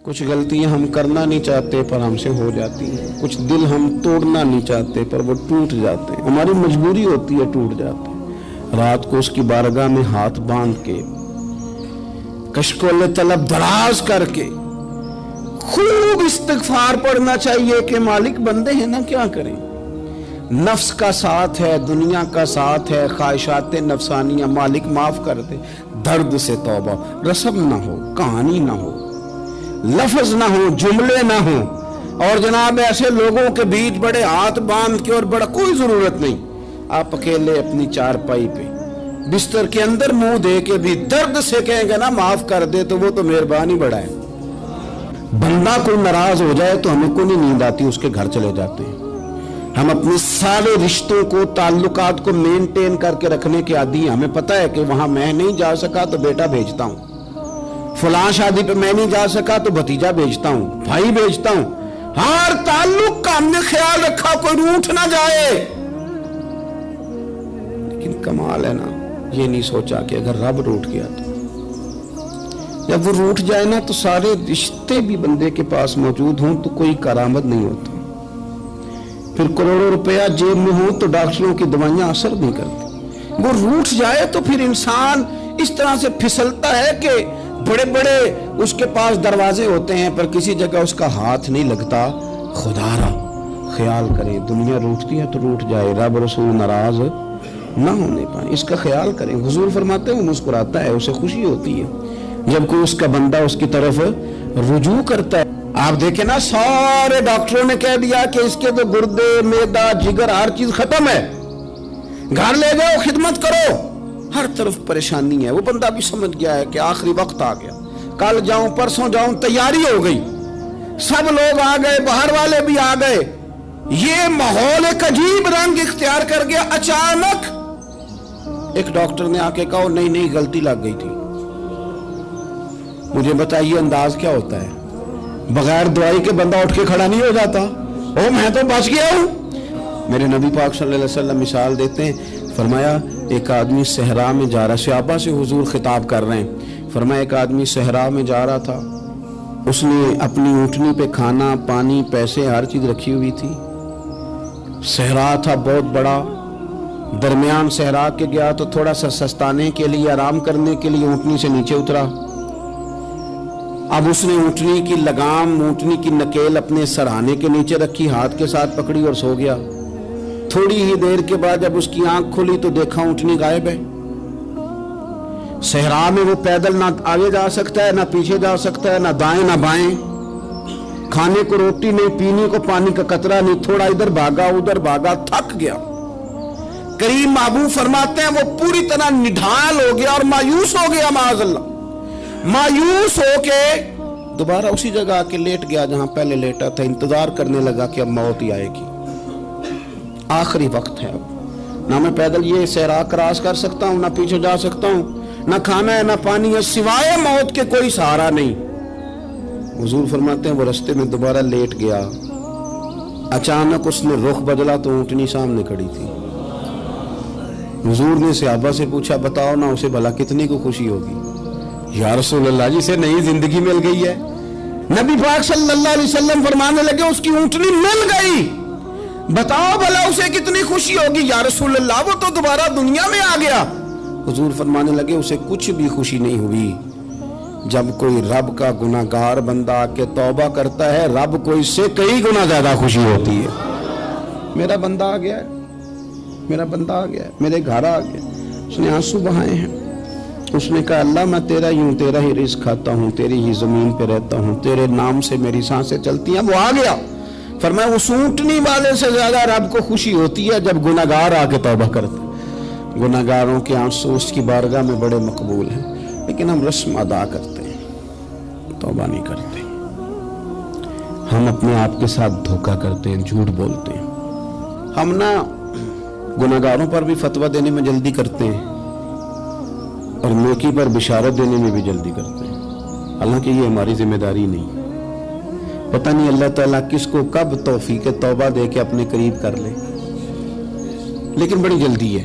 کچھ غلطیاں ہم کرنا نہیں چاہتے پر ہم سے ہو جاتی ہیں، کچھ دل ہم توڑنا نہیں چاہتے پر وہ ٹوٹ جاتے ہیں، ہماری مجبوری ہوتی ہے ٹوٹ جاتے ہیں۔ رات کو اس کی بارگاہ میں ہاتھ باندھ کے کشکول طلب دراز کر کے خوب استغفار پڑھنا چاہیے کہ مالک بندے ہیں نا، کیا کریں، نفس کا ساتھ ہے، دنیا کا ساتھ ہے، خواہشات نفسانیہ، مالک معاف کر دے۔ درد سے توبہ، رسم نہ ہو، کہانی نہ ہو، لفظ نہ ہو، جملے نہ ہو، اور جناب ایسے لوگوں کے بیچ بڑے ہاتھ باندھ کے، اور بڑا کوئی ضرورت نہیں، آپ اکیلے اپنی چارپائی پہ بستر کے اندر منہ دے کے بھی درد سے کہیں گے نا معاف کر دے، تو وہ تو مہربانی بڑا ہے۔ بندہ کوئی ناراض ہو جائے تو ہمیں کو نہیں نیند آتی، اس کے گھر چلے جاتے ہیں۔ ہم اپنے سارے رشتوں کو، تعلقات کو مینٹین کر کے رکھنے کے عادی ہیں۔ ہمیں پتہ ہے کہ وہاں میں نہیں جا سکا تو بیٹا بھیجتا ہوں، فلاں شادی پہ میں نہیں جا سکا تو بھتیجا بھیجتا ہوں، بھائی بھیجتا ہوں، ہر تعلق کا ہم نے خیال رکھا کوئی روٹھ نہ جائے۔ لیکن کمال ہے نا، یہ نہیں سوچا کہ اگر رب روٹھ گیا تو جب وہ روٹھ جائے نا تو سارے رشتے بھی بندے کے پاس موجود ہوں تو کوئی کارآمد نہیں ہوتا، پھر کروڑوں روپیہ جیب میں ہوں تو ڈاکٹروں کی دوائیاں اثر نہیں کرتی۔ وہ روٹھ جائے تو پھر انسان اس طرح سے پھسلتا ہے کہ بڑے بڑے اس کے پاس دروازے ہوتے ہیں پر کسی جگہ اس کا ہاتھ نہیں لگتا۔ خدا را خیال کریں، دنیا روٹتی ہے تو روٹھ جائے، رب رسول ناراض نہ ہونے پائیں، اس کا خیال کریں۔ حضور فرماتے ہیں وہ مسکراتا ہے، اسے خوشی ہوتی ہے جب کوئی اس کا بندہ اس کی طرف رجوع کرتا ہے۔ آپ دیکھیں نا، سارے ڈاکٹروں نے کہہ دیا کہ اس کے تو گردے، معدہ، جگر، ہر چیز ختم ہے، گھر لے جاؤ، خدمت کرو، ہر طرف پریشانی ہے۔ وہ بندہ بھی سمجھ گیا ہے کہ آخری وقت آ گیا، کل جاؤں پرسوں جاؤں، تیاری ہو گئی، سب لوگ آ گئے، باہر والے بھی آ گئے، یہ ماحول ایک عجیب رنگ اختیار کر گیا۔ اچانک ایک ڈاکٹر نے آ کے کہا نہیں نہیں غلطی لگ گئی تھی۔ مجھے بتائیے انداز کیا ہوتا ہے؟ بغیر دوائی کے بندہ اٹھ کے کھڑا نہیں ہو جاتا، او میں تو بچ گیا ہوں۔ میرے نبی پاک صلی اللہ علیہ وسلم مثال دیتے ہیں، فرمایا ایک آدمی صحرا میں جا رہا، صحابہ سے حضور خطاب کر رہے ہیں، فرمایا ایک آدمی صحرا میں جا رہا تھا، اس نے اپنی اونٹنی پہ کھانا، پانی، پیسے، ہر چیز رکھی ہوئی تھی، صحرا تھا بہت بڑا، درمیان صحرا کے گیا تو تھوڑا سا سستانے کے لیے، آرام کرنے کے لیے اونٹنی سے نیچے اترا۔ اب اس نے اونٹنی کی لگام، اونٹنی کی نکیل اپنے سرہانے کے نیچے رکھی، ہاتھ کے ساتھ پکڑی اور سو گیا۔ تھوڑی ہی دیر کے بعد جب اس کی آنکھ کھلی تو دیکھا اونٹنی غائب ہے۔ صحرا میں وہ پیدل نہ آگے جا سکتا ہے، نہ پیچھے جا سکتا ہے، نہ دائیں نہ بائیں، کھانے کو روٹی نہیں، پینے کو پانی کا قطرہ نہیں، تھوڑا ادھر بھاگا ادھر بھاگا، تھک گیا۔ کریم محبوب فرماتے ہیں وہ پوری طرح نڈھال ہو گیا اور مایوس ہو گیا، معاذ اللہ، مایوس ہو کے دوبارہ اسی جگہ آ کے لیٹ گیا جہاں پہلے لیٹا تھا، انتظار کرنے لگا کہ اب موت ہی آئے گی، آخری وقت ہے، اب نہ میں پیدل یہ صحرا کراس کر سکتا ہوں، نہ پیچھے جا سکتا ہوں، نہ کھانا ہے نہ پانی ہے، سوائے موت کے کوئی سہارا نہیں۔ حضور فرماتے ہیں وہ رستے میں دوبارہ لیٹ گیا، اچانک اس نے رخ بدلا تو اونٹنی سامنے کھڑی تھی۔ حضور نے صحابہ سے پوچھا بتاؤ نا اسے بھلا کتنی کو خوشی ہوگی؟ یا رسول اللہ جی سے نئی زندگی مل گئی ہے۔ نبی پاک صلی اللہ علیہ وسلم فرمانے لگے اس کی اونٹنی مل گئی، بتاؤ بھلا اسے کتنی خوشی ہوگی؟ یا رسول اللہ وہ تو دوبارہ دنیا میں آ گیا۔ حضور فرمانے لگے اسے کچھ بھی خوشی نہیں ہوئی۔ جب کوئی رب کا گناہگار بندہ آ کے توبہ کرتا ہے، رب کو اس سے کئی گنا زیادہ خوشی ہوتی ہے۔ میرا بندہ آ گیا ہے، میرا بندہ آ گیا ہے، میرے گھر آ گیا۔ اس نے آنسو بہائے ہیں، اس نے کہا اللہ میں تیرا ہی ہوں، تیرا ہی رزق کھاتا ہوں، تیری ہی زمین پہ رہتا ہوں، تیرے نام سے میری سانسیں چلتی ہیں۔ وہ آ گیا۔ فرمایا اس اونٹنی والے سے زیادہ رب کو خوشی ہوتی ہے جب گناہگار آ کے توبہ کرتا ہے۔ گناہگاروں کے آنسو اس کی بارگاہ میں بڑے مقبول ہیں، لیکن ہم رسم ادا کرتے ہیں، توبہ نہیں کرتے۔ ہم اپنے آپ کے ساتھ دھوکہ کرتے ہیں، جھوٹ بولتے ہیں۔ ہم نہ گناہگاروں پر بھی فتویٰ دینے میں جلدی کرتے ہیں اور نیکی پر بشارت دینے میں بھی جلدی کرتے ہیں، حالانکہ یہ ہماری ذمہ داری نہیں۔ پتہ نہیں اللہ تعالیٰ کس کو کب توفیق توبہ دے کے اپنے قریب کر لے، لیکن بڑی جلدی ہے۔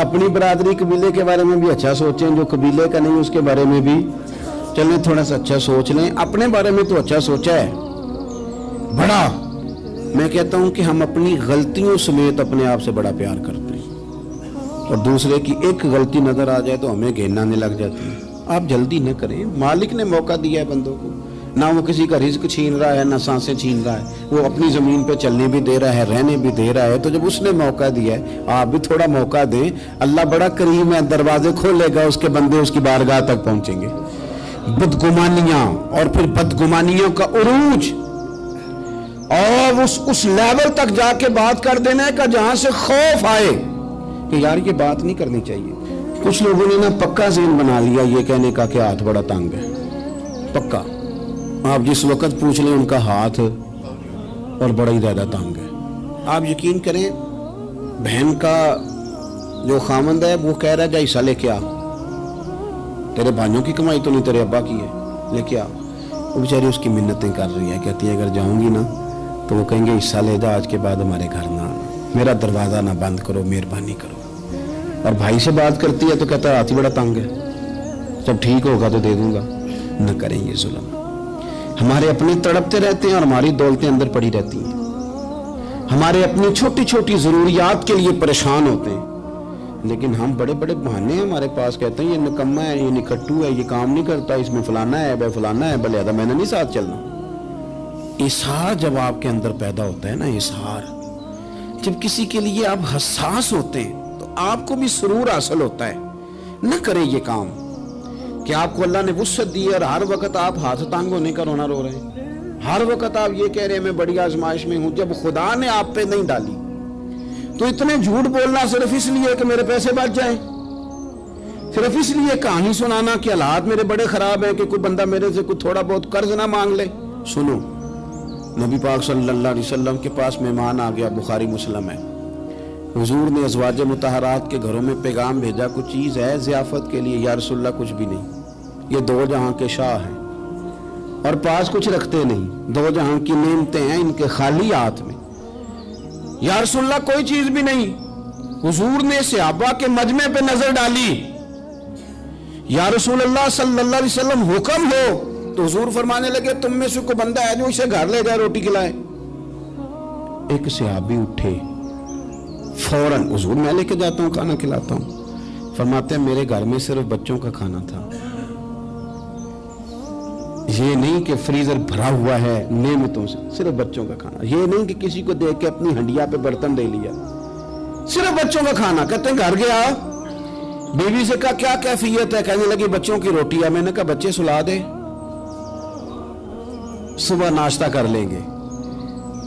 اپنی برادری قبیلے کے بارے میں بھی اچھا سوچیں, جو قبیلے کا نہیں اس کے بارے میں بھی چلیں تھوڑا سا اچھا سوچ لیں. اپنے بارے میں تو اچھا سوچا ہے بڑا. میں کہتا ہوں کہ ہم اپنی غلطیوں سمیت اپنے آپ سے بڑا پیار کرتے ہیں, اور دوسرے کی ایک غلطی نظر آ جائے تو ہمیں گھین آنے لگ جاتی ہے. آپ جلدی نہ کریں, مالک نے موقع دیا ہے بندوں کو, نہ وہ کسی کا رزق چھین رہا ہے نہ سانسیں چھین رہا ہے, وہ اپنی زمین پہ چلنے بھی دے رہا ہے, رہنے بھی دے رہا ہے. تو جب اس نے موقع دیا ہے آپ بھی تھوڑا موقع دیں. اللہ بڑا کریم ہے, دروازے کھولے گا, اس کے بندے اس کی بارگاہ تک پہنچیں گے. بدگمانیاں اور پھر بدگمانیوں کا عروج, اور اس لیول تک جا کے بات کر دینے کا جہاں سے خوف آئے کہ یار یہ بات نہیں کرنی چاہیے. کچھ لوگوں نے نا پکا ذہن بنا لیا یہ کہنے کا کہ ہاتھ بڑا تنگ ہے. پکا آپ جس وقت پوچھ لیں ان کا ہاتھ اور بڑا ہی زیادہ تنگ ہے. آپ یقین کریں بہن کا جو خامند ہے وہ کہہ رہا ہے جا حصہ لے کے آ, تیرے بھائیوں کی کمائی تو نہیں تیرے ابا کی ہے, لے کے آ. وہ بیچاری اس کی منتیں کر رہی ہے, کہتی ہے اگر جاؤں گی نا تو وہ کہیں گے حصہ لے جا, آج کے بعد ہمارے گھر نہ آنا, میرا دروازہ نہ بند کرو, مہربانی کرو. اور بھائی سے بات کرتی ہے تو کہتا ہے ہاتھ ہی بڑا تنگ ہے, جب ٹھیک ہوگا تو دے دوں گا. نہ کریں یہ ظلم. ہمارے اپنے تڑپتے رہتے ہیں اور ہماری دولتیں اندر پڑی رہتی ہیں. ہمارے اپنی چھوٹی چھوٹی ضروریات کے لیے پریشان ہوتے ہیں, لیکن ہم بڑے بڑے بہانے ہیں ہمارے پاس. کہتے ہیں یہ نکما ہے, یہ نکھٹو ہے, یہ کام نہیں کرتا, اس میں فلانا ہے, بے فلانا ہے, بلے میں نے نہیں ساتھ چلنا. اظہار جب آپ کے اندر پیدا ہوتا ہے نا, اظہار جب کسی کے لیے آپ حساس ہوتے ہیں تو آپ کو بھی سرور حاصل ہوتا ہے. نہ کریں یہ کام کہ آپ کو اللہ نے وسعت دی اور ہر وقت آپ ہاتھ تانگ ہونے کا رونا رو رہے ہیں, ہر وقت آپ یہ کہہ رہے ہیں میں بڑی آزمائش میں ہوں, جب خدا نے آپ پہ نہیں ڈالی. تو اتنے جھوٹ بولنا صرف اس لیے کہ میرے پیسے بچ جائیں, صرف اس لیے کہانی سنانا کہ حالات میرے بڑے خراب ہیں کہ کوئی بندہ میرے سے کوئی تھوڑا بہت قرض نہ مانگ لے. سنو, نبی پاک صلی اللہ علیہ وسلم کے پاس مہمان آ گیا, بخاری مسلم ہے. حضور نے ازواج مطہرات کے گھروں میں پیغام بھیجا, کچھ چیز ہے ضیافت کے لیے. یا رسول اللہ کچھ بھی نہیں, یہ دو جہاں کے شاہ ہیں اور پاس کچھ رکھتے نہیں, دو جہاں کی نعمتیں ہیں ان کے خالی ہاتھ میں. یا رسول اللہ کوئی چیز بھی نہیں. حضور نے صحابہ کے مجمع پہ نظر ڈالی, یا رسول اللہ صلی اللہ علیہ وسلم حکم ہو. تو حضور فرمانے لگے تم میں سے کوئی بندہ ہے جو اسے گھر لے جائے روٹی کھلائے. ایک صحابی اٹھے فوراً, حضور میں لے کے جاتا ہوں کھانا کھلاتا ہوں. فرماتے ہیں میرے گھر میں صرف بچوں کا کھانا تھا, یہ نہیں کہ فریزر بھرا ہوا ہے نعمتوں سے, صرف بچوں کا کھانا. یہ نہیں کہ کسی کو دیکھ کے اپنی ہنڈیا پہ برتن دے لیا, صرف بچوں کا کھانا. کہتے ہیں گھر گیا, بیوی سے کہا کیا کیفیت ہے, کہنے لگی بچوں کی روٹی ہے. میں نے کہا بچے سلا دے, صبح ناشتہ کر لیں گے.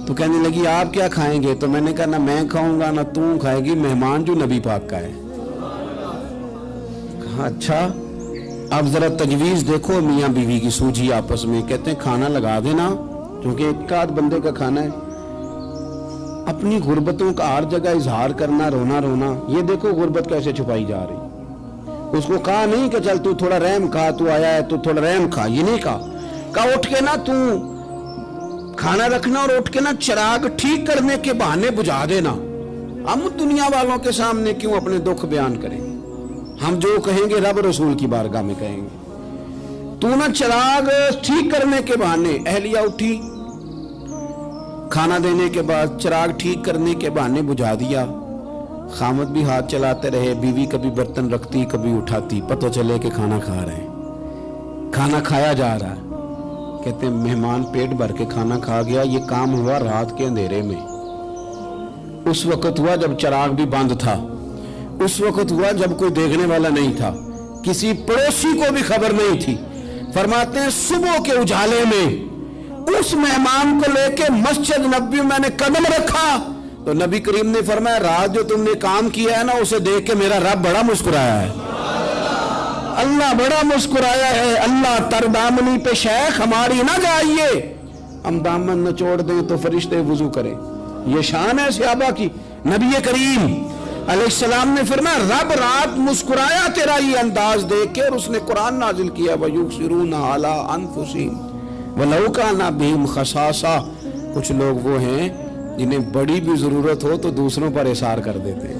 تو کہنے لگی آپ کیا کھائیں گے؟ تو میں نے کہا نہ میں کھاؤں گا نہ تم کھائے گی, مہمان جو نبی پاک کا ہے. کہا اچھا, اب ذرا تجویز دیکھو میاں بیوی کی سوجھی آپس میں. کہتے ہیں کھانا لگا دینا کیونکہ ایک آدھ بندے کا کھانا ہے. اپنی غربتوں کا ہر جگہ اظہار کرنا, رونا رونا. یہ دیکھو غربت کیسے چھپائی جا رہی. اس کو کہا نہیں کہ چل تو تھوڑا رحم کھا, تو آیا ہے تو تھوڑا رحم کھا, یہ نہیں کہا اٹھ کے نا تو کھانا رکھنا اور اٹھ کے نا چراغ ٹھیک کرنے کے بہانے بجھا دینا. ہم دنیا والوں کے سامنے کیوں اپنے دکھ بیان کریں؟ ہم جو کہیں گے رب رسول کی بارگاہ میں کہیں گے. تو نا چراغ ٹھیک کرنے کے بہانے. اہلیہ اٹھی, کھانا دینے کے بعد چراغ ٹھیک کرنے کے بہانے بجھا دیا. خامد بھی ہاتھ چلاتے رہے, بیوی کبھی برتن رکھتی کبھی اٹھاتی, پتہ چلے کہ کھانا کھا رہے ہیں, کھانا کھایا جا رہا ہے. کہتے ہیں مہمان پیٹ بھر کے کھانا کھا گیا. یہ کام ہوا رات کے اندھیرے میں, اس وقت ہوا جب چراغ بھی بند تھا, اس وقت ہوا جب کوئی دیکھنے والا نہیں تھا, کسی پڑوسی کو بھی خبر نہیں تھی. فرماتے ہیں صبح کے اجالے میں اس مہمان کو لے کے مسجد نبوی میں نے قدم رکھا تو نبی کریم نے فرمایا رات جو تم نے کام کیا ہے نا اسے دیکھ کے میرا رب بڑا مسکرایا ہے, اللہ بڑا مسکرایا ہے. اللہ تر دامنی پہ شیخ ہماری نہ جائیے, ہم دامن نہ چھوڑ دیں تو فرشتے وضو کریں. یہ شان ہے صحابہ کی. نبی کریم علیہ السلام نے فرمایا رب رات مسکرایا تیرا یہ انداز دیکھ کے, اور اس نے قرآن نازل کیا وَيُبْصِرُونَ عَلَىٰ أَنفُسِهِمْ وَلَوْ كَانَ بِهِمْ خَصَاصَةٌ. کچھ لوگ وہ ہیں جنہیں بڑی بھی ضرورت ہو تو دوسروں پر اثار کر دیتے ہیں.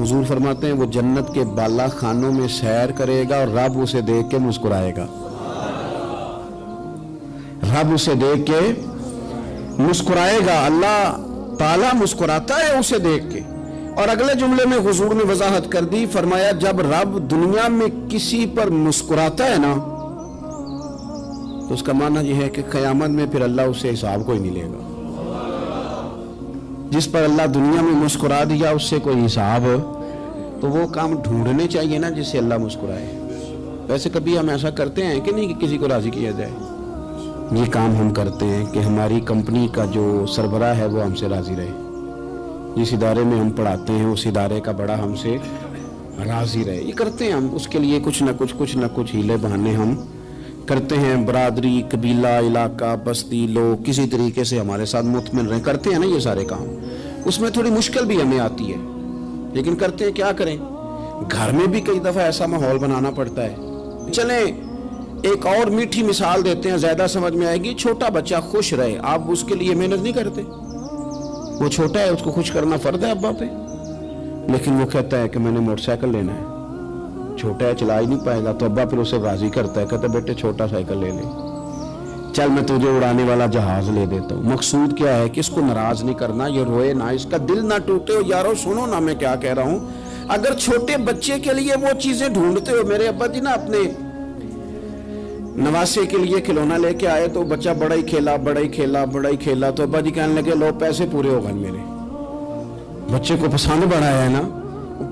حضور فرماتے ہیں وہ جنت کے بالا خانوں میں سیر کرے گا اور رب اسے دیکھ کے مسکرائے گا، رب اسے دیکھ کے مسکرائے گا، اللہ تعالیٰ مسکراتا ہے اسے دیکھ کے۔ اور اگلے جملے میں حضور نے وضاحت کر دی، فرمایا جب رب دنیا میں کسی پر مسکراتا ہے نا تو اس کا معنی یہ ہے کہ قیامت میں پھر اللہ اسے حساب کوئی نہیں لے گا۔ جس پر اللہ دنیا میں مسکرا دیا اس سے کوئی حساب، تو وہ کام ڈھونڈنے چاہیے نا جس سے اللہ مسکرائے۔ ویسے کبھی ہم ایسا کرتے ہیں کہ نہیں کہ کسی کو راضی کیا جائے؟ یہ کام ہم کرتے ہیں کہ ہماری کمپنی کا جو سربراہ ہے وہ ہم سے راضی رہے، جس ادارے میں ہم پڑھاتے ہیں اس ادارے کا بڑا ہم سے راضی رہے۔ یہ کرتے ہیں ہم، اس کے لیے کچھ نہ کچھ ہیلے بہانے ہم کرتے ہیں۔ برادری، قبیلہ، علاقہ، بستی، لوگ کسی طریقے سے ہمارے ساتھ مطمئن رہیں، کرتے ہیں نا یہ سارے کام۔ اس میں تھوڑی مشکل بھی ہمیں آتی ہے لیکن کرتے ہیں، کیا کریں۔ گھر میں بھی کئی دفعہ ایسا ماحول بنانا پڑتا ہے۔ چلیں ایک اور میٹھی مثال دیتے ہیں، زیادہ سمجھ میں آئے گی۔ چھوٹا بچہ خوش رہے، آپ اس کے لیے محنت نہیں کرتے؟ وہ چھوٹا ہے، اس کو خوش کرنا فرض ہے ابا پہ، لیکن وہ کہتا ہے کہ میں نے موٹر سائیکل لینا ہے۔ چھوٹا ہے، چلا ہی نہیں پائے گا، تو ابا پھر اسے راضی کرتا ہے، کہتا ہے بیٹے چھوٹا سائیکل لے لے، چل میں تجھے اڑانے والا جہاز لے دیتا ہوں۔ مقصود کیا ہے کہ اس کو ناراض نہیں کرنا، یہ روئے نہ، اس کا دل نہ ٹوٹے۔ ہو یارو سنو نا میں کیا کہہ رہا ہوں، اگر چھوٹے بچے کے لیے وہ چیزیں ڈھونڈتے ہو، میرے ابا جی نا اپنے نواسے کے لیے کھلونا لے کے آئے تو بچہ بڑا ہی کھیلا تو ابا جی کہنے لگے لو پیسے پورے ہو گئے میرے۔ بچے کو پسند بڑا ہے نا،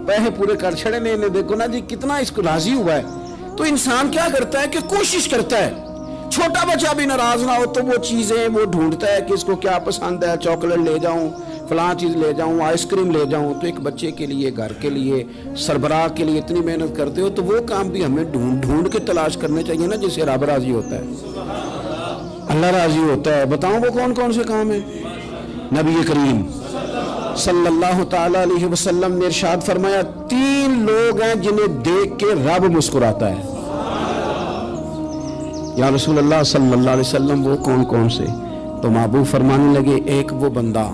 پیسے پورے کر چھڑے نے، انہیں دیکھو نا جی کتنا اس کو راضی ہوا ہے۔ تو انسان کیا کرتا ہے کہ کوشش کرتا ہے چھوٹا بچہ بھی ناراض نہ ہو، تو وہ چیزیں وہ ڈھونڈتا ہے کہ اس کو کیا پسند ہے، چاکلیٹ لے جاؤں، فلاں چیز لے جاؤں، آئس کریم لے جاؤں۔ تو ایک بچے کے لیے، گھر کے لیے، سربراہ کے لیے اتنی محنت کرتے ہو، تو وہ کام بھی ہمیں ڈھونڈ کے تلاش کرنے چاہیے نا جس سے رب راضی ہوتا ہے، اللہ راضی ہوتا ہے۔ بتاؤں وہ کون کون سے کام ہیں؟ نبی کریم صلی اللہ تعالی علیہ وسلم نے ارشاد فرمایا 3 لوگ ہیں جنہیں دیکھ کے رب مسکراتا ہے۔ یا رسول اللہ صلی اللہ علیہ وسلم وہ کون کون سے؟ تو محبوب فرمانے لگے ایک وہ بندہ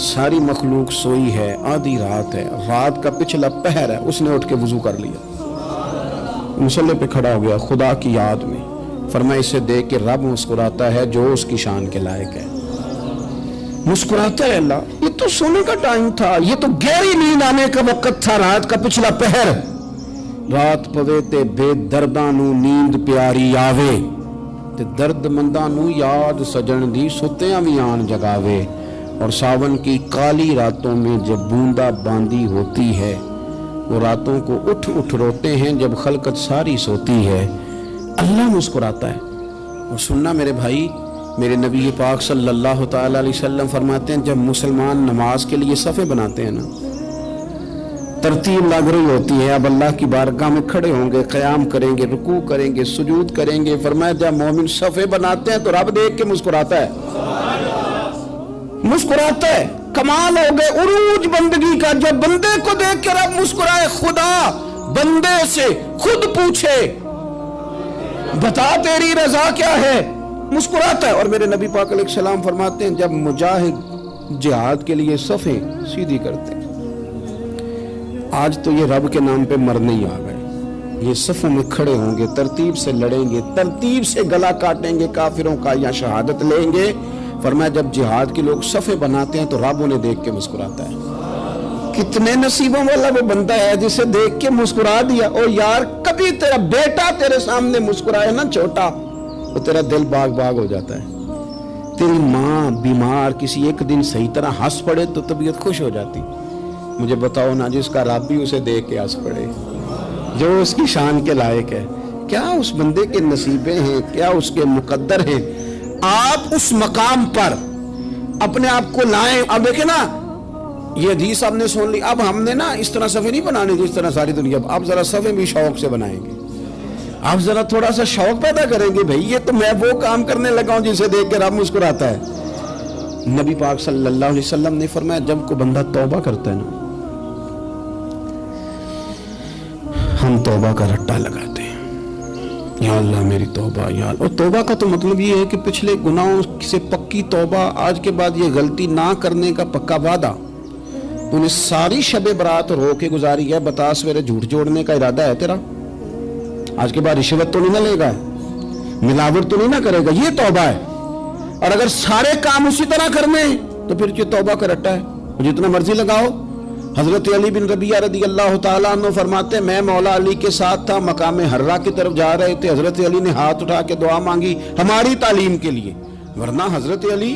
ساری مخلوق سوئی ہے، آدھی رات ہے، رات کا پچھلا پہر ہے، اس نے اٹھ کے وضو کر لیا، مصلی پہ کھڑا ہو گیا خدا کی یاد میں، فرمایا اسے دیکھ کے رب مسکراتا ہے جو اس کی شان کے لائق ہے۔ مسکراتا ہے اللہ۔ یہ تو سونے کا ٹائم تھا، یہ تو گہری نیند آنے کا وقت تھا، رات کا پچھلا پہر۔ رات پوے تے بے درداں نو نیند پیاری آوے، تے درد منداں نو یاد سجن دی ستیاں وی آن جگاوے۔ اور ساون کی کالی راتوں میں جب بوندا باندی ہوتی ہے، وہ راتوں کو اٹھ اٹھ روتے ہیں جب خلقت ساری سوتی ہے۔ اللہ مسکراتا ہے۔ اور سننا میرے بھائی، میرے نبی پاک صلی اللہ تعالی علیہ وسلم فرماتے ہیں جب مسلمان نماز کے لیے صفیں بناتے ہیں نا، ترتیب لگ رہی ہوتی ہے، اب اللہ کی بارگاہ میں کھڑے ہوں گے، قیام کریں گے، رکوع کریں گے، سجود کریں گے، فرمایا جب مومن صفیں بناتے ہیں تو رب دیکھ کے مسکراتا ہے، مسکراتا ہے۔ کمال ہو گئے عروج بندگی کا، جو بندے کو دیکھ کے رب مسکرائے۔ خدا بندے سے خود پوچھے بتا تیری رضا کیا ہے، مسکراتا ہے۔ اور میرے نبی پاک علیہ السلام فرماتے ہیں جب مجاہد جہاد کے لیے صفیں سیدھی کرتے ہیں، آج تو یہ رب کے نام پہ مرنے ہی آ گئے، یہ صفوں میں کھڑے ہوں گے، ترتیب سے لڑیں گے، ترتیب سے گلا کاٹیں گے کافروں کا یا شہادت لیں گے۔ فرمایا جب جہاد کے لوگ صفیں بناتے ہیں تو رب انہیں دیکھ کے مسکراتا ہے۔ کتنے نصیبوں والا وہ بندہ ہے جسے دیکھ کے مسکرا دیا۔ اور یار کبھی تیرا بیٹا تیرے سامنے مسکرائے نا چھوٹا، تو تیرا دل باغ باغ ہو جاتا ہے۔ تیری ماں بیمار کسی ایک دن صحیح طرح ہنس پڑے تو طبیعت خوش ہو جاتی۔ مجھے بتاؤ نا جس کا رب بھی اسے دیکھ کے ہنس پڑے، جو اس کی شان کے لائق ہے، کیا اس بندے کے نصیبیں ہیں، کیا اس کے مقدر ہیں۔ آپ اس مقام پر اپنے آپ کو لائیں۔ اب دیکھیں نا یہ حدیث آپ نے سن لی، اب ہم نے نا اس طرح صفحے نہیں بنانے جس طرح ساری دنیا، اب ذرا صفحے بھی شوق سے بنائیں گے، آپ ذرا تھوڑا سا شوق پیدا کریں گے، بھئی یہ تو میں وہ کام کرنے لگا ہوں جسے دیکھ کے رب مسکراتا ہے۔ نبی پاک صلی اللہ علیہ وسلم نے فرمایا جب کوئی بندہ توبہ کرتا ہے نا، ہم توبہ کا رٹا لگاتے ہیں، یا اللہ میری توبہ، یا اللہ۔ اور توبہ کا تو مطلب یہ ہے کہ پچھلے گناہوں سے پکی توبہ، آج کے بعد یہ غلطی نہ کرنے کا پکا وعدہ۔ انہیں ساری شب برات رو کے گزاری ہے. بتا سویرے جھوٹ جوڑنے کا ارادہ ہے تیرا؟ آج کے بعد رشوت تو نہیں نہ لے گا, ملاوٹ تو نہیں نہ کرے گا, یہ توبہ ہے. اور اگر سارے کام اسی طرح کرنے تو پھر یہ توبہ کا رٹا ہے, جتنا مرضی لگاؤ. حضرت علی بن ربیعہ رضی اللہ تعالیٰ عنہ فرماتے میں مولا علی کے ساتھ تھا, مقام حرہ کی طرف جا رہے تھے, حضرت علی نے ہاتھ اٹھا کے دعا مانگی ہماری تعلیم کے لیے. ورنہ حضرت علی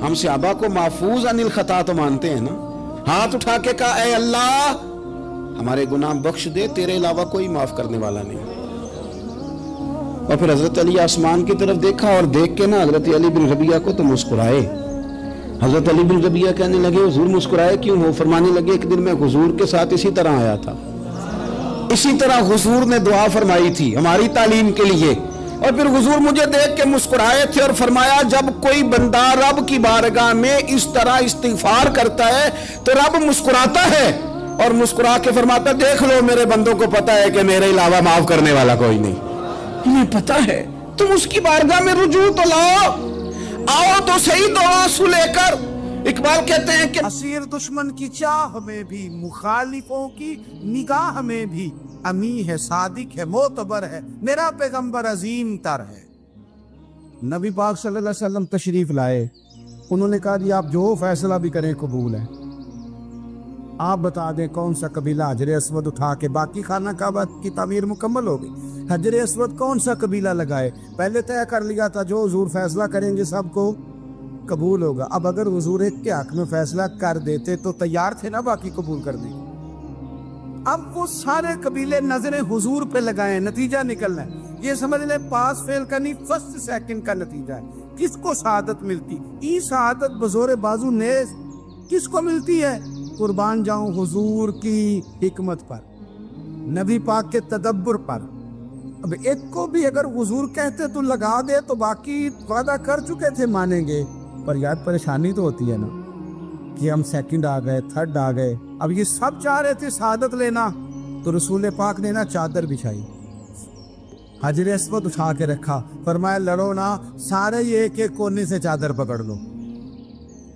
ہم صحابہ کو محفوظ عن الخطا تو مانتے ہیں نا. ہاتھ اٹھا کے کہا اے اللہ ہمارے گناہ بخش دے, تیرے علاوہ کوئی معاف کرنے والا نہیں. اور پھر حضرت علی آسمان کی طرف دیکھا اور دیکھ کے نا حضرت علی بن ربیعہ کو تو مسکرائے. حضرت علی بن ربیعہ کہنے لگے حضور مسکرائے کیوں ہو؟ فرمانے لگے ایک دن میں حضور کے ساتھ اسی طرح آیا تھا, اسی طرح حضور نے دعا فرمائی تھی ہماری تعلیم کے لیے, اور پھر حضور مجھے دیکھ کے مسکرائے تھے اور فرمایا جب کوئی بندہ رب کی بارگاہ میں اس طرح استغفار کرتا ہے تو رب مسکراتا ہے, اور مسکرا کے فرماتا دیکھ لو میرے بندوں کو پتا ہے کہ میرے علاوہ معاف کرنے والا کوئی نہیں. انہیں پتا ہے, تم اس کی بارگاہ میں رجوع تو لاؤ, آؤ تو صحیح دعا سو لے کر. اقبال کہتے ہیں کہ اسیر دشمن کی چاہ میں بھی, مخالفوں کی نگاہ میں بھی, امی ہے صادق ہے معتبر ہے, میرا پیغمبر عظیم تر ہے. نبی پاک صلی اللہ علیہ وسلم تشریف لائے, انہوں نے کہا جی آپ جو فیصلہ بھی کریں قبول ہے. آپ بتا دیں کون سا قبیلہ حجر اسود اٹھا کے باقی خانہ کعبہ کی تعمیر مکمل ہوگی, حجر اسود کون سا قبیلہ لگائے, پہلے طے کر لیا تھا جو حضور فیصلہ کریں گے سب کو قبول ہوگا. اب اگر حضور ایک کے حق میں فیصلہ کر دیتے تو تیار تھے نا باقی قبول کر دیں. اب وہ سارے قبیلے نظریں حضور پہ لگائیں, نتیجہ نکلنا ہے. یہ سمجھ لیں پاس فیل کا نہیں, فرسٹ سیکنڈ کا نتیجہ ہے. کس کو سعادت ملتی؟ ای سعادت بزور بازو نیز کس کو ملتی ہے؟ قربان جاؤں حضور کی حکمت پر, نبی پاک کے تدبر پر. اب ایک کو بھی اگر حضور کہتے تو لگا دے تو باقی وعدہ کر چکے تھے مانیں گے, پر یاد پریشانی تو ہوتی ہے نا کہ ہم سیکنڈ آ گئے, تھرڈ آ گئے. اب یہ سب چاہ رہے تھے سعادت لینا, تو رسول پاک نے نا چادر بچھائی, حجر اسود اٹھا کے رکھا, فرمایا لڑو نا, سارے یہ ایک ایک کونے سے چادر پکڑ لو.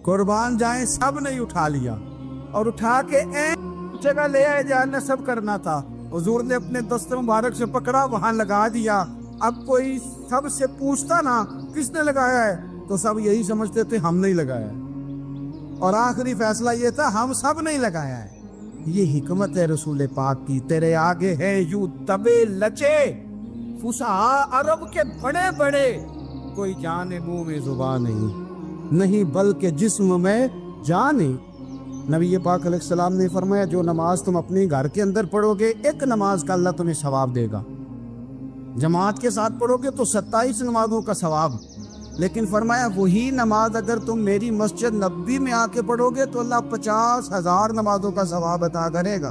قربان جائیں سب نے اٹھا لیا, اور اٹھا کے جگہ لے آئے جہاں نصب کرنا تھا. حضور نے اپنے دست مبارک سے پکڑا, وہاں لگا دیا. اب کوئی سب سے پوچھتا نا کس نے لگایا ہے تو سب یہی سمجھتے تھے ہم نہیں لگایا ہے, اور آخری فیصلہ یہ تھا ہم سب نہیں لگایا ہے. یہ حکمت ہے رسول پاک کی. تیرے آگے ہے یوں دبے لچے فصحا عرب کے بڑے بڑے, کوئی جان منہ میں زبان نہیں بلکہ جسم میں جان نہیں. نبی پاک علیہ السلام نے فرمایا جو نماز تم اپنے گھر کے اندر پڑھو گے ایک نماز کا اللہ تمہیں ثواب دے گا, جماعت کے ساتھ پڑھو گے تو 27 نمازوں کا ثواب. لیکن فرمایا وہی نماز اگر تم میری مسجد نبوی میں آ کے پڑھو گے تو اللہ 50,000 نمازوں کا ثواب عطا کرے گا,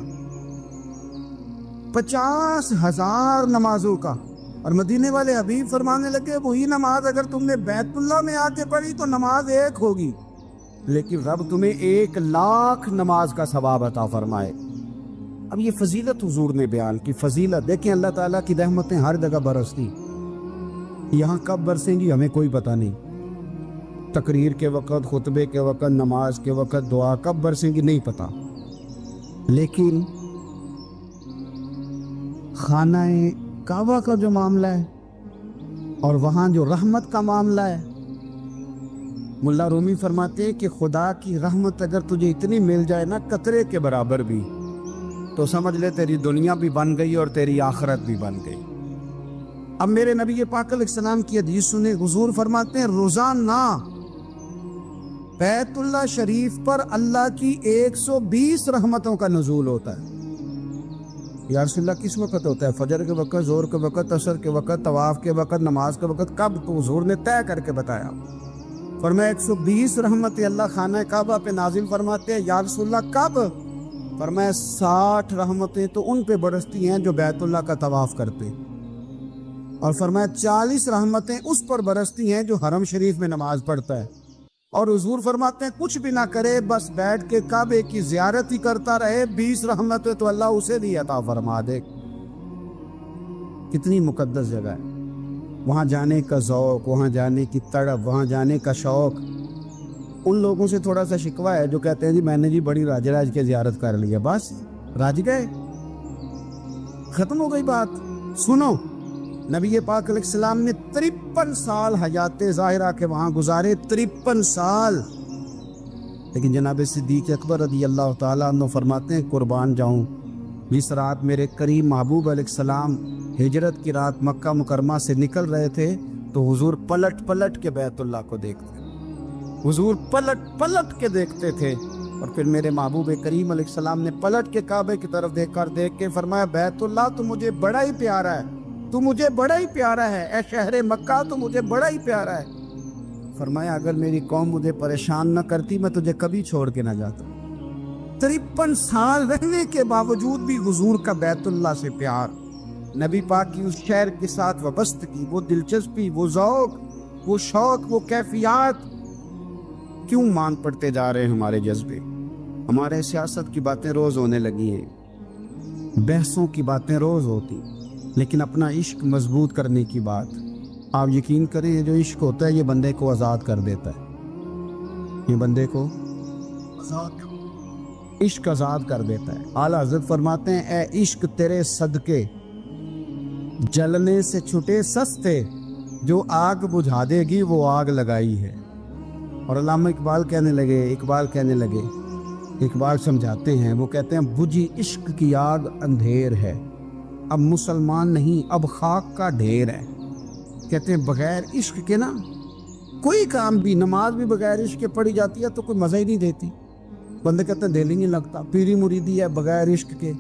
50,000 نمازوں کا. اور مدینے والے حبیب فرمانے لگے وہی نماز اگر تم نے بیت اللہ میں آ کے پڑھی تو نماز ایک ہوگی, لیکن رب تمہیں 1,00,000 نماز کا ثواب عطا فرمائے. اب یہ فضیلت حضور نے بیان کی, فضیلت دیکھیں. اللہ تعالیٰ کی رحمتیں ہر جگہ برستی, یہاں کب برسیں گی ہمیں کوئی پتہ نہیں. تقریر کے وقت, خطبے کے وقت, نماز کے وقت, دعا کب برسیں گی نہیں پتہ. لیکن خانہ کعبہ کا جو معاملہ ہے اور وہاں جو رحمت کا معاملہ ہے, ملا رومی فرماتے ہیں کہ خدا کی رحمت اگر تجھے اتنی مل جائے نا قطرے کے برابر بھی, تو سمجھ لے تیری دنیا بھی بن گئی اور تیری آخرت بھی بن گئی. اب میرے نبی پاک علیہ السلام کی حدیث سنے, حضور فرماتے ہیں روزانہ بیت اللہ شریف پر اللہ کی 120 رحمتوں کا نزول ہوتا ہے. یا رسول اللہ کس وقت ہوتا ہے؟ فجر کے وقت, ظہر کے وقت, عصر کے وقت, طواف کے وقت, نماز کے وقت. کب؟ تو حضور نے طے کر کے بتایا. فرمایا 120 رحمتیں اللہ خانہ کعبہ پہ نازل فرماتے ہیں. یا رسول اللہ کب؟ فرمایا 60 رحمتیں تو ان پہ برستی ہیں جو بیت اللہ کا طواف کرتے, اور فرمایا 40 رحمتیں اس پر برستی ہیں جو حرم شریف میں نماز پڑھتا ہے. اور حضور فرماتے ہیں کچھ بھی نہ کرے, بس بیٹھ کے کعبے کی زیارت ہی کرتا رہے, 20 رحمتیں تو اللہ اسے بھی عطا فرما دے. کتنی مقدس جگہ ہے, وہاں جانے کا ذوق, وہاں جانے کی تڑپ, وہاں جانے کا شوق. ان لوگوں سے تھوڑا سا شکوہ ہے جو کہتے ہیں جی میں نے جی بڑی راج راج کے زیارت کر لیا، بس راج گئے، ختم ہو گئی بات۔ سنو، نبی پاک علیہ السلام نے 53 سال حیات ظاہرہ کے وہاں گزارے، 53 سال، لیکن جناب صدیق اکبر رضی اللہ تعالیٰ عنہ فرماتے ہیں قربان جاؤں، جس رات میرے کریم محبوب علیہ السلام ہجرت کی رات مکہ مکرمہ سے نکل رہے تھے تو حضور پلٹ پلٹ کے بیت اللہ کو دیکھتے، حضور پلٹ پلٹ کے دیکھتے تھے، اور پھر میرے محبوب کریم علیہ السلام نے پلٹ کے کعبے کی طرف دیکھ کے فرمایا بیت اللہ تو مجھے بڑا ہی پیارا ہے، تو مجھے بڑا ہی پیارا ہے، اے شہر مکہ تو مجھے بڑا ہی پیارا ہے۔ فرمایا اگر میری قوم مجھے پریشان نہ کرتی میں تجھے کبھی چھوڑ کے نہ جاتا۔ 53 سال رہنے کے باوجود بھی حضور کا بیت اللہ سے پیار، نبی پاک کی اس شہر کے ساتھ وابستگی، وہ دلچسپی، وہ ذوق، وہ شوق، وہ کیفیات کیوں مان پڑتے جا رہے ہیں ہمارے جذبے؟ ہمارے سیاست کی باتیں روز ہونے لگی ہیں، بحثوں کی باتیں روز ہوتی، لیکن اپنا عشق مضبوط کرنے کی بات، آپ یقین کریں یہ جو عشق ہوتا ہے یہ بندے کو آزاد کر دیتا ہے، یہ بندے کو عشق آزاد کر دیتا ہے۔ اعلیٰ حضرت فرماتے ہیں اے عشق تیرے صدقے جلنے سے چھٹے سستے، جو آگ بجھا دے گی وہ آگ لگائی ہے۔ اور علامہ اقبال کہنے لگے اقبال سمجھاتے ہیں، وہ کہتے ہیں بجھی عشق کی آگ اندھیر ہے، اب مسلمان نہیں اب خاک کا ڈھیر ہے۔ کہتے ہیں بغیر عشق کے نا کوئی کام بھی، نماز بھی بغیر عشق کے پڑھی جاتی ہے تو کوئی مزہ ہی نہیں دیتی، بندے کہتے ہیں دل ہی نہیں لگتا، پیری مریدی ہے بغیر عشق کے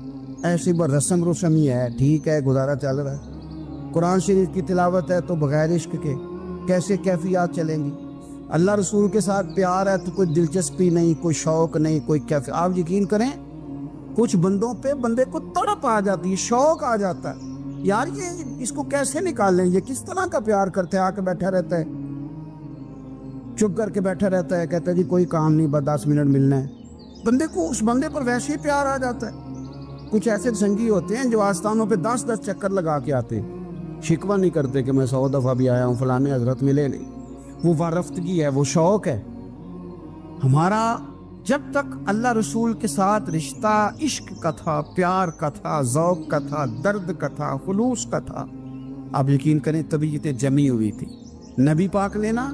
ایسی رسم ہی ہے، ٹھیک ہے گزارا چل رہا ہے، قرآن شریف کی تلاوت ہے تو بغیر عشق کے کیسے کیفیات چلیں گی؟ اللہ رسول کے ساتھ پیار ہے تو کوئی دلچسپی نہیں، کوئی شوق نہیں، کوئی کیفیت۔ آپ یقین کریں کچھ بندوں پہ بندے کو تڑپ آ جاتی ہے، شوق آ جاتا ہے، یار یہ اس کو کیسے نکال لیں، یہ کس طرح کا پیار کرتے ہیں، آ کے بیٹھا رہتا ہے، چپ کر کے بیٹھا رہتا ہے، کہتا ہے جی کوئی کام نہیں بس 10 منٹ ملنا ہے، بندے کو اس بندے پر ویسے ہی پیار آ جاتا ہے۔ کچھ ایسے سنگی ہوتے ہیں جو آستانوں پہ 10 چکر لگا کے آتے ہیں، شکوہ نہیں کرتے کہ میں 100 دفعہ بھی آیا ہوں فلانے حضرت ملے نہیں، وہ وارفتگی ہے، وہ شوق ہے ہمارا۔ جب تک اللہ رسول کے ساتھ رشتہ عشق کا تھا، پیار کا تھا، ذوق کا تھا، درد کا تھا، خلوص کا تھا، آپ یقین کریں طبیعتیں جمی ہوئی تھی۔ نبی پاک نے نا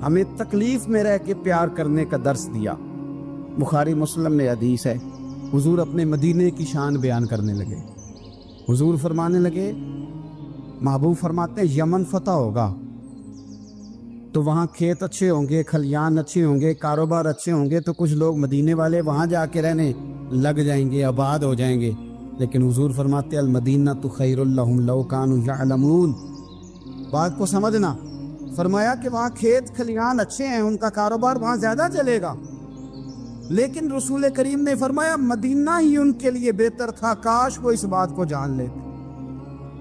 ہمیں تکلیف میں رہ کے پیار کرنے کا درس دیا۔ بخاری مسلم میں حدیث ہے، حضور اپنے مدینے کی شان بیان کرنے لگے، حضور فرمانے لگے، محبوب فرماتے ہیں یمن فتح ہوگا تو وہاں کھیت اچھے ہوں گے، کھلیان اچھے ہوں گے، کاروبار اچھے ہوں گے، تو کچھ لوگ مدینے والے وہاں جا کے رہنے لگ جائیں گے، آباد ہو جائیں گے، لیکن حضور فرماتے ہیں المدینہ تو خیر لہم لو کانوا یعلمون۔ بات کو سمجھنا، فرمایا کہ وہاں کھیت کھلیان اچھے ہیں، ان کا کاروبار وہاں زیادہ چلے گا، لیکن رسول کریم نے فرمایا مدینہ ہی ان کے لیے بہتر تھا، کاش وہ اس بات کو جان لیتے۔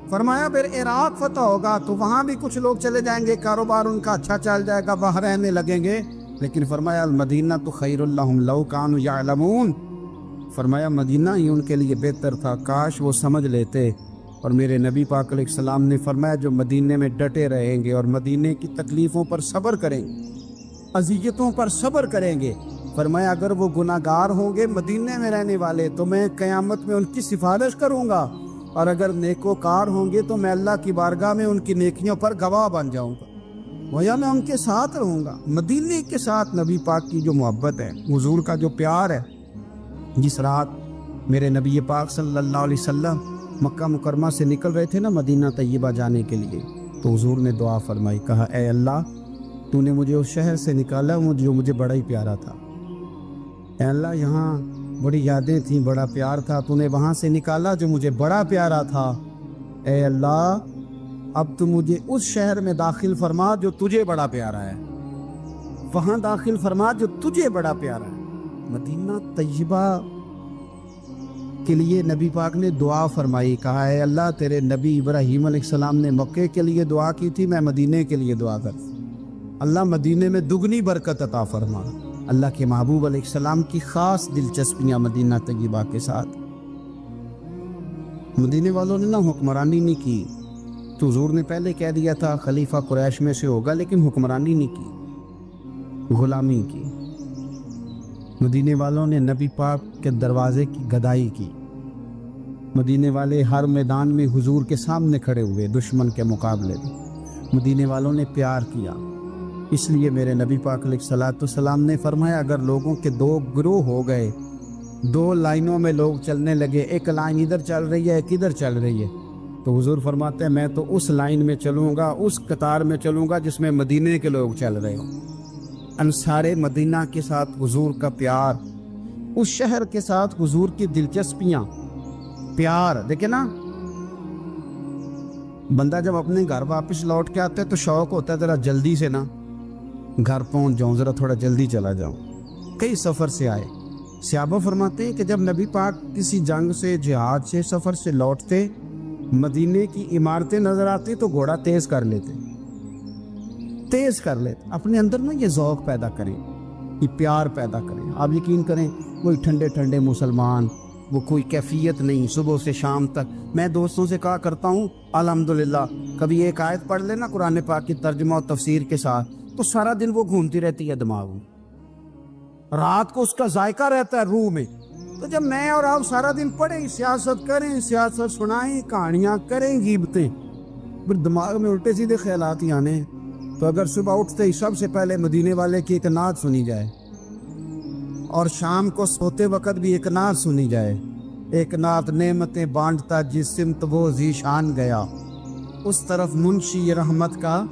فرمایا پھر عراق فتح ہوگا تو وہاں بھی کچھ لوگ چلے جائیں گے، کاروبار ان کا اچھا چل جائے گا، وہاں رہنے لگیں گے، لیکن فرمایا المدینہ تو خیر لہم لو کانوا یعلمون، فرمایا مدینہ ہی ان کے لیے بہتر تھا، کاش وہ سمجھ لیتے۔ اور میرے نبی پاک علیہ السلام نے فرمایا جو مدینے میں ڈٹے رہیں گے اور مدینے کی تکلیفوں پر صبر کریں گے، اذیتوں پر صبر کریں گے، فرمایا اگر وہ گناہ گار ہوں گے مدینے میں رہنے والے تو میں قیامت میں ان کی سفارش کروں گا، اور اگر نیکوکار ہوں گے تو میں اللہ کی بارگاہ میں ان کی نیکیوں پر گواہ بن جاؤں گا، گویا میں ان کے ساتھ رہوں گا۔ مدینے کے ساتھ نبی پاک کی جو محبت ہے، حضور کا جو پیار ہے، جس رات میرے نبی پاک صلی اللہ علیہ وسلم مکہ مکرمہ سے نکل رہے تھے نا مدینہ طیبہ جانے کے لیے، تو حضور نے دعا فرمائی، کہا اے اللہ تو نے مجھے اس شہر سے نکالا جو مجھے بڑا ہی پیارا تھا، اے اللہ یہاں بڑی یادیں تھیں، بڑا پیار تھا، تو نے وہاں سے نکالا جو مجھے بڑا پیارا تھا، اے اللہ اب تو مجھے اس شہر میں داخل فرما جو تجھے بڑا پیارا ہے، وہاں داخل فرما جو تجھے بڑا پیارا ہے۔ مدینہ طیبہ کے لیے نبی پاک نے دعا فرمائی، کہا اے اللہ تیرے نبی ابراہیم علیہ السلام نے مکے کے لیے دعا کی تھی، میں مدینے کے لیے دعا کر، اللہ مدینے میں دگنی برکت عطا فرما۔ اللہ کے محبوب علیہ السلام کی خاص دلچسپیاں مدینہ طیبہ کے ساتھ، مدینے والوں نے نہ حکمرانی نہیں کی، تو حضور نے پہلے کہہ دیا تھا خلیفہ قریش میں سے ہوگا، لیکن حکمرانی نہیں کی، غلامی کی، مدینے والوں نے نبی پاک کے دروازے کی گدائی کی، مدینے والے ہر میدان میں حضور کے سامنے کھڑے ہوئے دشمن کے مقابلے میں، مدینے والوں نے پیار کیا۔ اس لیے میرے نبی پاک علیہ الصلوۃ والسلام نے فرمایا اگر لوگوں کے دو گروہ ہو گئے، دو لائنوں میں لوگ چلنے لگے، ایک لائن ادھر چل رہی ہے ایک ادھر چل رہی ہے، تو حضور فرماتے ہیں میں تو اس لائن میں چلوں گا، اس قطار میں چلوں گا جس میں مدینے کے لوگ چل رہے ہوں۔ انصار مدینہ کے ساتھ حضور کا پیار، اس شہر کے ساتھ حضور کی دلچسپیاں، پیار دیکھیں نا، بندہ جب اپنے گھر واپس لوٹ کے آتا ہے تو شوق ہوتا ہے ذرا جلدی سے نا گھر پہنچ جاؤں، ذرا تھوڑا جلدی چلا جاؤں، کئی سفر سے آئے۔ صحابہ فرماتے ہیں کہ جب نبی پاک کسی جنگ سے، جہاد سے، سفر سے لوٹتے، مدینے کی عمارتیں نظر آتی تو گھوڑا تیز کر لیتے، اپنے اندر نا یہ ذوق پیدا کریں، یہ پیار پیدا کریں۔ آپ یقین کریں کوئی ٹھنڈے ٹھنڈے مسلمان، وہ کوئی کیفیت نہیں، صبح سے شام تک میں دوستوں سے کہا کرتا ہوں الحمدللہ کبھی ایک آیت پڑھ لینا قرآن پاک کی ترجمہ اور تفسیر کے ساتھ تو سارا دن وہ گھومتی رہتی ہے دماغ میں، رات کو اس کا ذائقہ رہتا ہے روح میں۔ تو جب میں اور آپ سارا دن پڑھیں، سیاست کریں، سیاست سنائیں، کہانیاں کریں، غیبتیں، پھر دماغ میں الٹے سیدھے خیالات ہی آنے۔ تو اگر صبح اٹھتے ہی سب سے پہلے مدینے والے کی ایک نعت سنی جائے اور شام کو سوتے وقت بھی ایک نعت سنی جائے، ایک نعت نعمتیں بانٹتا جس سمت وہ ذیشان گیا، اس طرف منشی رحمت کا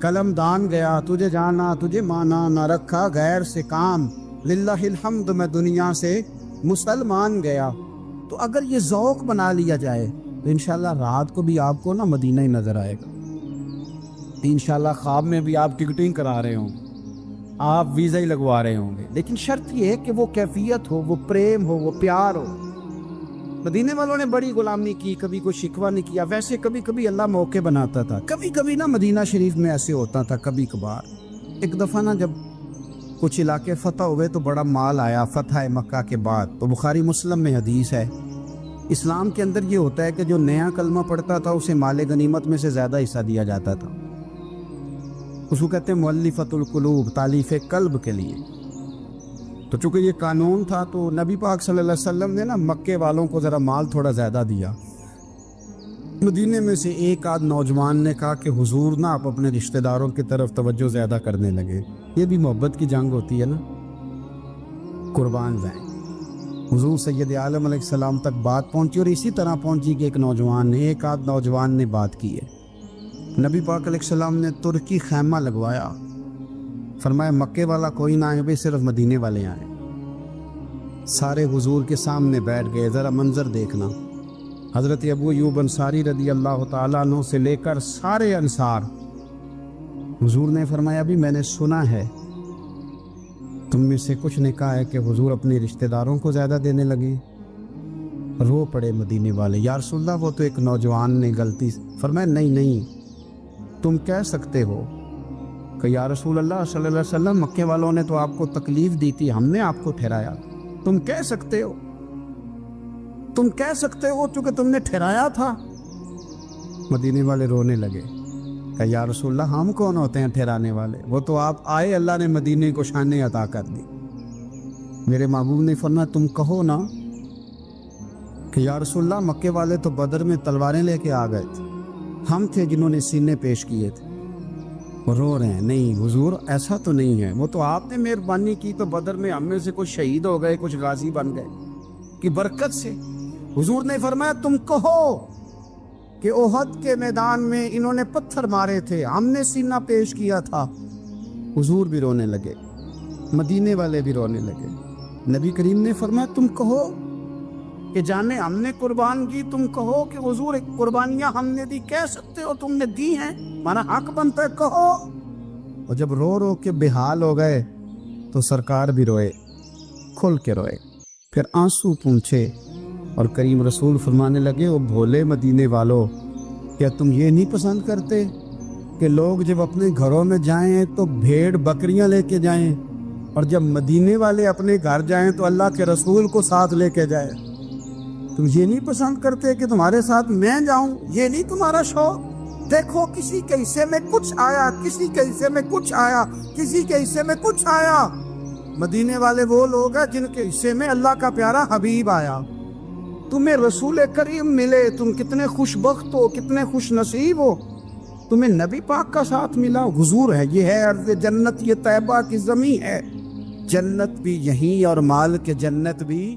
قلم دان گیا، تجھے جانا تجھے مانا نہ رکھا غیر سے کام، للہ الحمد میں دنیا سے مسلمان گیا۔ تو اگر یہ ذوق بنا لیا جائے تو انشاءاللہ رات کو بھی آپ کو نا مدینہ ہی نظر آئے گا، انشاءاللہ خواب میں بھی آپ ٹکٹنگ کرا رہے ہوں، آپ ویزا ہی لگوا رہے ہوں گے، لیکن شرط یہ ہے کہ وہ کیفیت ہو، وہ پریم ہو، وہ پیار ہو۔ مدینے والوں نے بڑی غلامی کی، کبھی کوئی شکوہ نہیں کیا، ویسے کبھی کبھی اللہ موقع بناتا تھا، کبھی کبھی نا مدینہ شریف میں ایسے ہوتا تھا کبھی کبھار۔ ایک دفعہ نا جب کچھ علاقے فتح ہوئے تو بڑا مال آیا فتح مکہ کے بعد، تو بخاری مسلم میں حدیث ہے، اسلام کے اندر یہ ہوتا ہے کہ جو نیا کلمہ پڑھتا تھا اسے مال غنیمت میں سے زیادہ حصہ دیا جاتا تھا، اس کو کہتے ہیں مؤلفۃ القلوب، تالیف قلب کے لیے۔ تو چونکہ یہ قانون تھا تو نبی پاک صلی اللہ علیہ وسلم نے نا مکے والوں کو ذرا مال تھوڑا زیادہ دیا۔ مدینے میں سے ایک آدھ نوجوان نے کہا کہ حضور نا آپ اپنے رشتہ داروں کی طرف توجہ زیادہ کرنے لگے، یہ بھی محبت کی جنگ ہوتی ہے نا، قربان جائیں۔ حضور سید عالم علیہ السلام تک بات پہنچی اور اسی طرح پہنچی کہ ایک آدھ نوجوان نے بات کی ہے۔ نبی پاک علیہ السلام نے ترکی خیمہ لگوایا، فرمایا مکے والا کوئی نہ آئے بھائی، صرف مدینے والے آئیں۔ سارے حضور کے سامنے بیٹھ گئے، ذرا منظر دیکھنا، حضرت ابو ایوب انصاری رضی اللہ تعالیٰ عنہ سے لے کر سارے انصار۔ حضور نے فرمایا بھی میں نے سنا ہے تم میں سے کچھ نے کہا ہے کہ حضور اپنے رشتہ داروں کو زیادہ دینے لگے۔ رو پڑے مدینے والے، یا رسول اللہ وہ تو ایک نوجوان نے غلطی۔ فرمایا نہیں تم کہہ سکتے ہو کہ یا رسول اللہ صلی اللہ علیہ وسلم مکے والوں نے تو آپ کو تکلیف دی تھی، ہم نے آپ کو ٹھہرایا، تم کہہ سکتے ہو چونکہ تم نے ٹھہرایا تھا۔ مدینے والے رونے لگے کہ یا رسول اللہ ہم کون ہوتے ہیں ٹھہرانے والے، وہ تو آپ آئے، اللہ نے مدینے کو شانیں عطا کر دی۔ میرے محبوب نے فرمایا تم کہو نا کہ یا رسول اللہ مکے والے تو بدر میں تلواریں لے کے آ گئے تھے، ہم تھے جنہوں نے سینے پیش کیے تھے۔ وہ رو رہے ہیں، نہیں حضور ایسا تو نہیں ہے، وہ تو آپ نے مہربانی کی تو بدر میں ہم میں سے کچھ شہید ہو گئے، کچھ غازی بن گئے کی برکت سے۔ حضور نے فرمایا تم کہو کہ احد کے میدان میں انہوں نے پتھر مارے تھے، ہم نے سینہ پیش کیا تھا۔ حضور بھی رونے لگے، مدینے والے بھی رونے لگے۔ نبی کریم نے فرمایا تم کہو کہ جانے ہم نے قربان کی، تم کہو کہ حضور ایک قربانیاں ہم نے دی، کہہ سکتے ہو تم نے دی ہیں، ہمارا حق بنتا ہے کہو۔ اور جب رو رو کے بے حال ہو گئے تو سرکار بھی روئے، کھل کے روئے، پھر آنسو پونچھے اور کریم رسول فرمانے لگے وہ بھولے مدینے والو، کیا تم یہ نہیں پسند کرتے کہ لوگ جب اپنے گھروں میں جائیں تو بھیڑ بکریاں لے کے جائیں، اور جب مدینے والے اپنے گھر جائیں تو اللہ کے رسول کو ساتھ لے کے جائیں؟ تم یہ نہیں پسند کرتے کہ تمہارے ساتھ میں جاؤں؟ یہ نہیں تمہارا شوق؟ دیکھو کسی کے حصے میں کچھ آیا، کسی کے حصے میں کچھ آیا، کسی کے حصے میں کچھ آیا۔ مدینے والے وہ لوگ ہیں جن کے حصے میں اللہ کا پیارا حبیب آیا۔ تمہیں رسول کریم ملے، تم کتنے خوش بخت ہو، کتنے خوش نصیب ہو، تمہیں نبی پاک کا ساتھ ملا۔ حضور ہے، یہ ہے ارض جنت، یہ طیبہ کی زمین ہے، جنت بھی یہیں اور مال کے جنت بھی